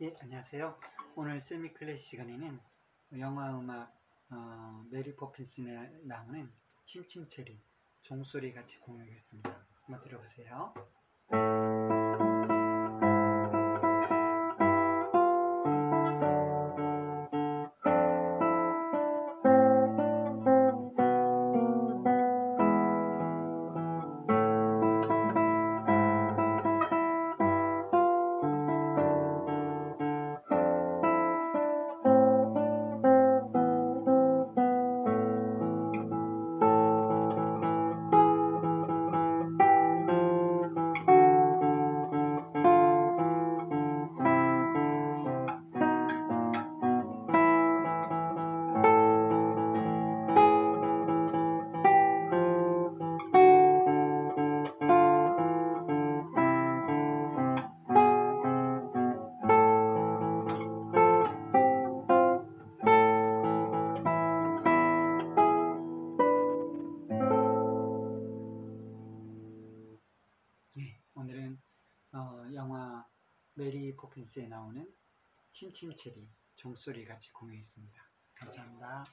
예, 안녕하세요. 오늘 세미클래스 시간에는 영화 음악 메리 포핀슨에 나오는 침침체리 종소리 같이 공유하겠습니다. 한번 들어보세요. 네, 오늘은 영화 메리 포핀스에 나오는 침침체리 종소리 같이 공유했습니다. 감사합니다.